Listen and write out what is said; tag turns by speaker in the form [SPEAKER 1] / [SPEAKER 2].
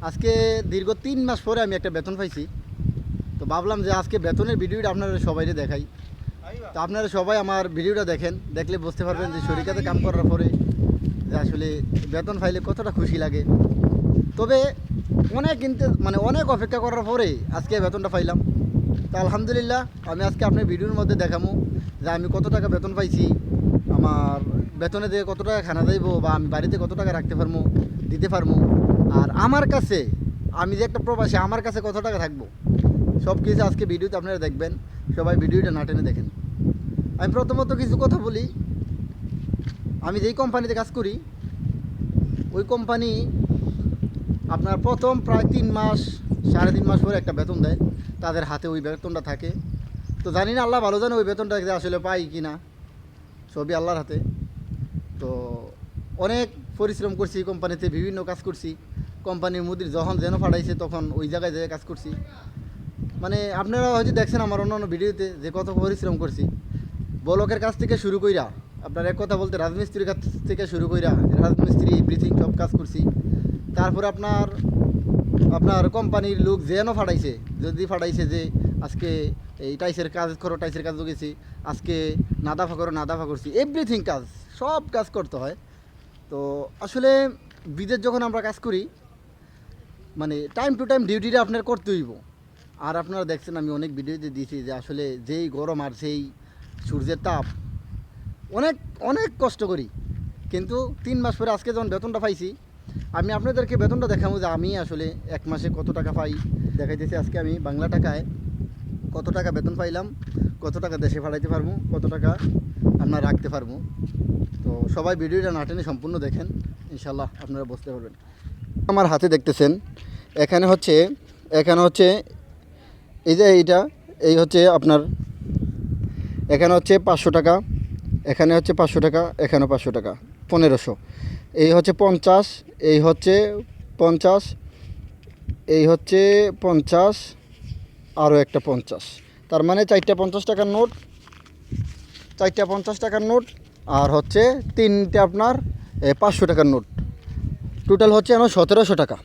[SPEAKER 1] আজকে দীর্ঘ 3 মাস পরে আমি একটা বেতন পাইছি। তো ভাবলাম যে আজকে বেতনের ভিডিওটা আপনারা সবাইকে দেখাই। তো আপনারা সবাই আমার ভিডিওটা দেখেন, দেখলে বুঝতে পারবেন যে শরীকাতে কাম করার পরে যে আসলে বেতন পাইলে কতটা খুশি লাগে। তবে অনেক অপেক্ষা করার পরে আজকে বেতনটা পাইলাম। তো আলহামদুলিল্লাহ আমি আজকে আপনার ভিডিওর মধ্যে দেখাবো যে আমি কত টাকা বেতন পাইছি, আমার বেতনে দিয়ে কত টাকা খানা যাইব, বা আমি বাড়িতে কত টাকা রাখতে পারবো, দিতে পারবো, আর আমার কাছে আমি যে একটা প্রবাসী আমার কাছে কত টাকা থাকবো, সব কিছু আজকে ভিডিওতে আপনারা দেখবেন। সবাই ভিডিওটা না টেনে দেখেন। আমি প্রথমত কিছু কথা বলি। আমি যেই কোম্পানিতে কাজ করি ওই কোম্পানি আপনার প্রথম প্রায় 3 মাস 3.5 মাস পরে একটা বেতন দেয়, তাদের হাতে ওই বেতনটা থাকে। তো জানি না, আল্লাহ ভালো জানে ওই বেতনটা আসলে পাই কি না, সবই আল্লাহর হাতে। তো অনেক পরিশ্রম করছি কোম্পানিতে, বিভিন্ন কাজ করছি। কোম্পানির মুদির যখন যেন পাঠাইছে তখন ওই জায়গায় যেয়ে কাজ করছি। মানে আপনারা হয়তো দেখছেন আমার অন্য ভিডিওতে যে কত পরিশ্রম করছি। বলকের কাছ থেকে শুরু কইরা, আপনার এক কথা বলতে রাজমিস্ত্রির কাছ থেকে শুরু কইরা রাজমিস্ত্রি ব্রিথিং সব কাজ করছি। তারপরে আপনার কোম্পানির লোক যেন ফাটাইছে, যদি ফাটাইছে যে আজকে এই টাইসের কাজ করো, টাইসের কাজ গেছি, আজকে নাদাফা করো, নাদাফা করছি, এভরিথিং কাজ, সব কাজ করতে হয়। তো আসলে বিদেশ যখন আমরা কাজ করি, মানে টাইম টু টাইম ডিউটিটা আপনার করতে হইব। আর আপনারা দেখছেন আমি অনেক ভিডিওতে দিয়েছি যে আসলে যেই গরম আর সেই সূর্যের তাপ, অনেক অনেক কষ্ট করি। কিন্তু 3 মাস পরে আজকে যখন বেতনটা পাইছি, আমি আপনাদেরকে বেতনটা দেখাবো যে আমি আসলে এক মাসে কত টাকা পাই। দেখাইতেছি আজকে আমি বাংলা টাকায় কত টাকা বেতন পাইলাম, কত টাকা দেশে পাঠাইতে পারবো, কত টাকা আপনার রাখতে পারবো। তো সবাই ভিডিওটা না টেনে সম্পূর্ণ দেখেন, ইনশাল্লাহ আপনারা বুঝতে পারবেন। আমার হাতে দেখতেছেন এখানে হচ্ছে এই যে এই হচ্ছে আপনার, এখানে হচ্ছে 500 টাকা, এখানে হচ্ছে 500 টাকা, এখানেও 500 টাকা, 1500। এই হচ্ছে 50, এই হচ্ছে 50, এই হচ্ছে 50, আরও একটা 50। তার মানে 4টা 50 টাকার নোট, 4টা 50 টাকার নোট, আর হচ্ছে 3টে আপনার 500 টাকার নোট। টোটাল হচ্ছে আমার 1700 টাকা।